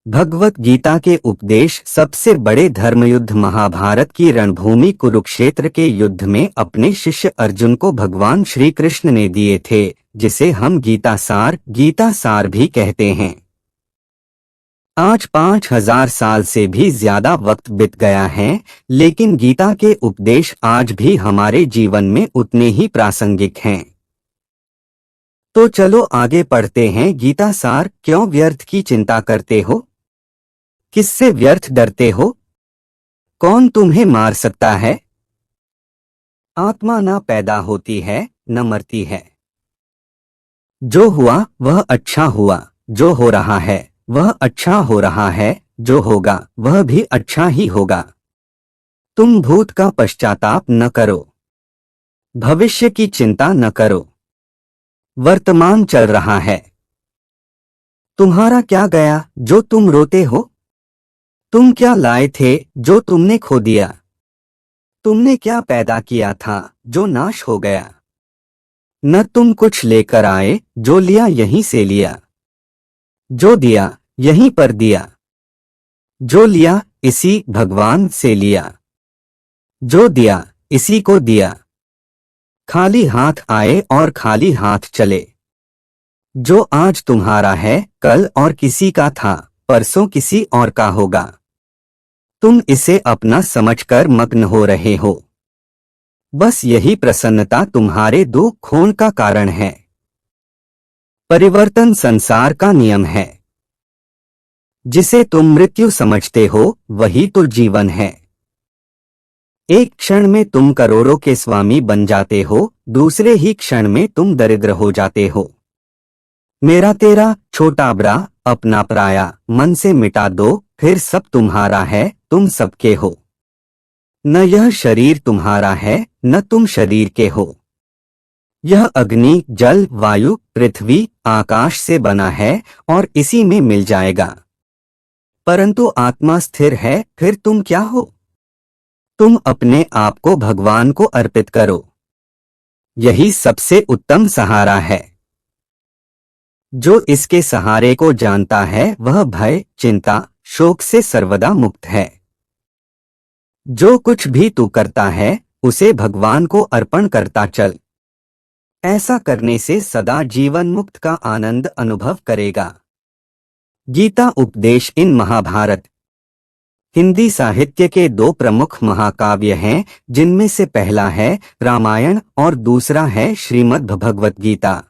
भगवत गीता के उपदेश सबसे बड़े धर्मयुद्ध महाभारत की रणभूमि कुरुक्षेत्र के युद्ध में अपने शिष्य अर्जुन को भगवान श्री कृष्ण ने दिए थे, जिसे हम गीता सार भी कहते हैं। आज 5000 साल से भी ज्यादा वक्त बीत गया है, लेकिन गीता के उपदेश आज भी हमारे जीवन में उतने ही प्रासंगिक हैं। तो चलो आगे पढ़ते हैं। गीता सार। क्यों व्यर्थ की चिंता करते हो? किससे व्यर्थ डरते हो? कौन तुम्हें मार सकता है? आत्मा न पैदा होती है न मरती है। जो हुआ वह अच्छा हुआ, जो हो रहा है वह अच्छा हो रहा है, जो होगा वह भी अच्छा ही होगा। तुम भूत का पश्चाताप न करो, भविष्य की चिंता न करो। वर्तमान चल रहा है। तुम्हारा क्या गया जो तुम रोते हो? तुम क्या लाए थे जो तुमने खो दिया? तुमने क्या पैदा किया था जो नाश हो गया? न तुम कुछ लेकर आए, जो लिया यहीं से लिया, जो दिया यहीं पर दिया, जो लिया इसी भगवान से लिया, जो दिया इसी को दिया। खाली हाथ आए और खाली हाथ चले। जो आज तुम्हारा है कल और किसी का था, परसों किसी और का होगा। तुम इसे अपना समझकर मग्न हो रहे हो। बस यही प्रसन्नता तुम्हारे दुख खोन का कारण है। परिवर्तन संसार का नियम है। जिसे तुम मृत्यु समझते हो वही तो जीवन है। एक क्षण में तुम करोड़ों के स्वामी बन जाते हो, दूसरे ही क्षण में तुम दरिद्र हो जाते हो। मेरा तेरा, छोटा बड़ा, अपना पराया मन से मिटा दो, फिर सब तुम्हारा है, तुम सबके हो। न यह शरीर तुम्हारा है न तुम शरीर के हो। यह अग्नि, जल, वायु, पृथ्वी, आकाश से बना है और इसी में मिल जाएगा। परंतु आत्मा स्थिर है, फिर तुम क्या हो? तुम अपने आप को भगवान को अर्पित करो। यही सबसे उत्तम सहारा है। जो इसके सहारे को जानता है वह भय, चिंता, शोक से सर्वदा मुक्त है। जो कुछ भी तू करता है उसे भगवान को अर्पण करता चल। ऐसा करने से सदा जीवन मुक्त का आनंद अनुभव करेगा। गीता उपदेश। इन महाभारत हिंदी साहित्य के दो प्रमुख महाकाव्य हैं, जिनमें से पहला है रामायण और दूसरा है श्रीमद् भगवत गीता।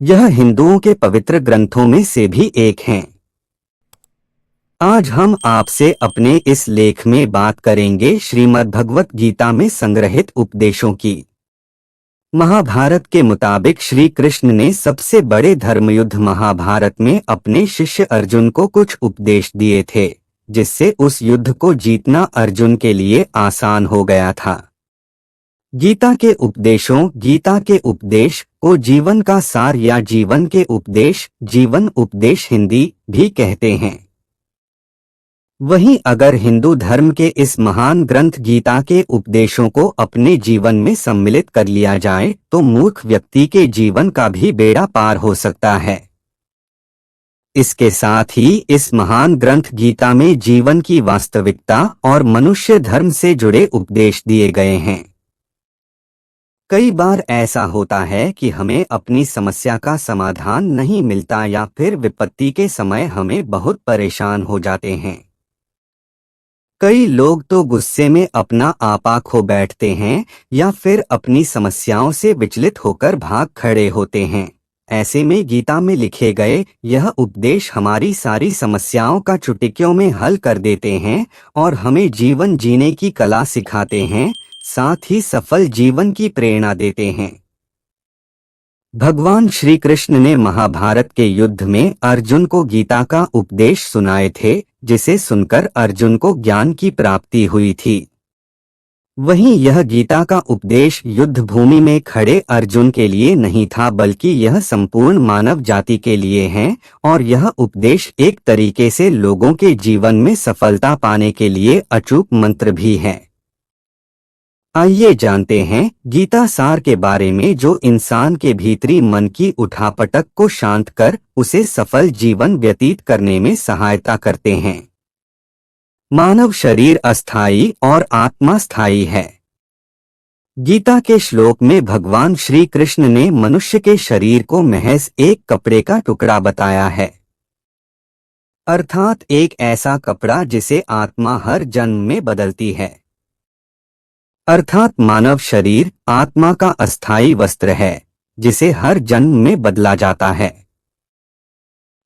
यह हिंदुओं के पवित्र ग्रंथों में से भी एक हैं। आज हम आपसे अपने इस लेख में बात करेंगे श्रीमद् भगवत गीता में संग्रहित उपदेशों की। महाभारत के मुताबिक श्री कृष्ण ने सबसे बड़े धर्मयुद्ध महाभारत में अपने शिष्य अर्जुन को कुछ उपदेश दिए थे, जिससे उस युद्ध को जीतना अर्जुन के लिए आसान हो गया था। गीता के उपदेश को जीवन का सार या जीवन के उपदेश, जीवन उपदेश हिंदी भी कहते हैं। वहीं अगर हिंदू धर्म के इस महान ग्रंथ गीता के उपदेशों को अपने जीवन में सम्मिलित कर लिया जाए तो मूर्ख व्यक्ति के जीवन का भी बेड़ा पार हो सकता है। इसके साथ ही इस महान ग्रंथ गीता में जीवन की वास्तविकता और मनुष्य धर्म से जुड़े उपदेश दिए गए हैं। कई बार ऐसा होता है कि हमें अपनी समस्या का समाधान नहीं मिलता या फिर विपत्ति के समय हमें बहुत परेशान हो जाते हैं। कई लोग तो गुस्से में अपना आपा खो बैठते हैं या फिर अपनी समस्याओं से विचलित होकर भाग खड़े होते हैं। ऐसे में गीता में लिखे गए यह उपदेश हमारी सारी समस्याओं का चुटकियों में हल कर देते हैं और हमें जीवन जीने की कला सिखाते हैं, साथ ही सफल जीवन की प्रेरणा देते हैं। भगवान श्री कृष्ण ने महाभारत के युद्ध में अर्जुन को गीता का उपदेश सुनाए थे, जिसे सुनकर अर्जुन को ज्ञान की प्राप्ति हुई थी। वहीं यह गीता का उपदेश युद्ध भूमि में खड़े अर्जुन के लिए नहीं था, बल्कि यह संपूर्ण मानव जाति के लिए है और यह उपदेश एक तरीके से लोगों के जीवन में सफलता पाने के लिए अचूक मंत्र भी है। आइए जानते हैं गीता सार के बारे में जो इंसान के भीतरी मन की उठापटक को शांत कर उसे सफल जीवन व्यतीत करने में सहायता करते हैं। मानव शरीर अस्थायी और आत्मा स्थायी है। गीता के श्लोक में भगवान श्री कृष्ण ने मनुष्य के शरीर को महज एक कपड़े का टुकड़ा बताया है, अर्थात एक ऐसा कपड़ा जिसे आत्मा हर जन्म में बदलती है। अर्थात मानव शरीर आत्मा का अस्थायी वस्त्र है जिसे हर जन्म में बदला जाता है।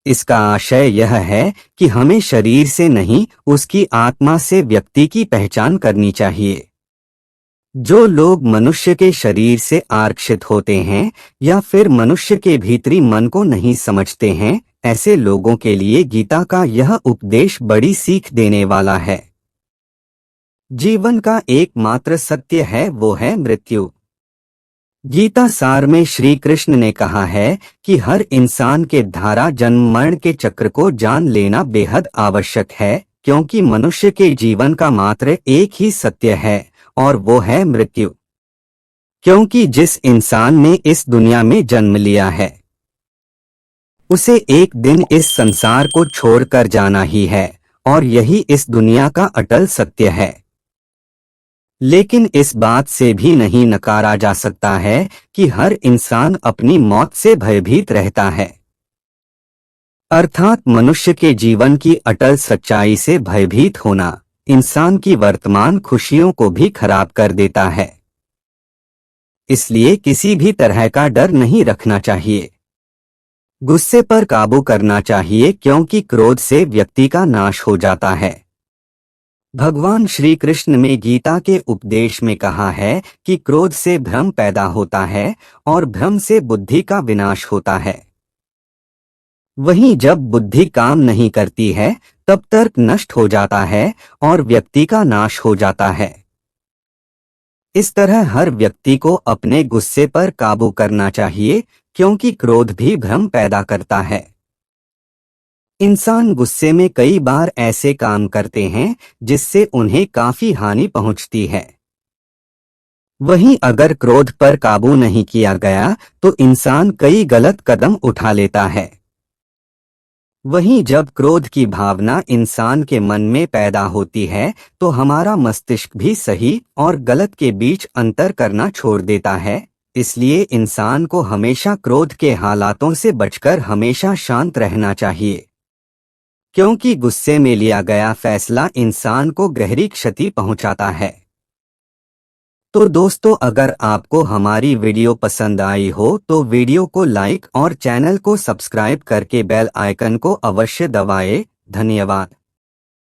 इसका आशय यह है कि हमें शरीर से नहीं उसकी आत्मा से व्यक्ति की पहचान करनी चाहिए। जो लोग मनुष्य के शरीर से आरक्षित होते हैं या फिर मनुष्य के भीतरी मन को नहीं समझते हैं, ऐसे लोगों के लिए गीता का यह उपदेश बड़ी सीख देने वाला है। जीवन का एकमात्र सत्य है वो है मृत्यु। गीता सार में श्री कृष्ण ने कहा है कि हर इंसान के धारा जन्म मरण के चक्र को जान लेना बेहद आवश्यक है, क्योंकि मनुष्य के जीवन का मात्र एक ही सत्य है और वो है मृत्यु। क्योंकि जिस इंसान ने इस दुनिया में जन्म लिया है उसे एक दिन इस संसार को छोड़कर जाना ही है और यही इस दुनिया का अटल सत्य है। लेकिन इस बात से भी नहीं नकारा जा सकता है कि हर इंसान अपनी मौत से भयभीत रहता है। अर्थात मनुष्य के जीवन की अटल सच्चाई से भयभीत होना इंसान की वर्तमान खुशियों को भी खराब कर देता है। इसलिए किसी भी तरह का डर नहीं रखना चाहिए। गुस्से पर काबू करना चाहिए, क्योंकि क्रोध से व्यक्ति का नाश हो जाता है। भगवान श्री कृष्ण ने गीता के उपदेश में कहा है कि क्रोध से भ्रम पैदा होता है और भ्रम से बुद्धि का विनाश होता है। वहीं जब बुद्धि काम नहीं करती है तब तर्क नष्ट हो जाता है और व्यक्ति का नाश हो जाता है। इस तरह हर व्यक्ति को अपने गुस्से पर काबू करना चाहिए, क्योंकि क्रोध भी भ्रम पैदा करता है। इंसान गुस्से में कई बार ऐसे काम करते हैं जिससे उन्हें काफी हानि पहुंचती है। वहीं अगर क्रोध पर काबू नहीं किया गया तो इंसान कई गलत कदम उठा लेता है। वहीं जब क्रोध की भावना इंसान के मन में पैदा होती है तो हमारा मस्तिष्क भी सही और गलत के बीच अंतर करना छोड़ देता है। इसलिए इंसान को हमेशा क्रोध के हालातों से बचकर हमेशा शांत रहना चाहिए, क्योंकि गुस्से में लिया गया फैसला इंसान को गहरी क्षति पहुंचाता है। तो दोस्तों, अगर आपको हमारी वीडियो पसंद आई हो तो वीडियो को लाइक और चैनल को सब्सक्राइब करके बेल आइकन को अवश्य दबाएं। धन्यवाद।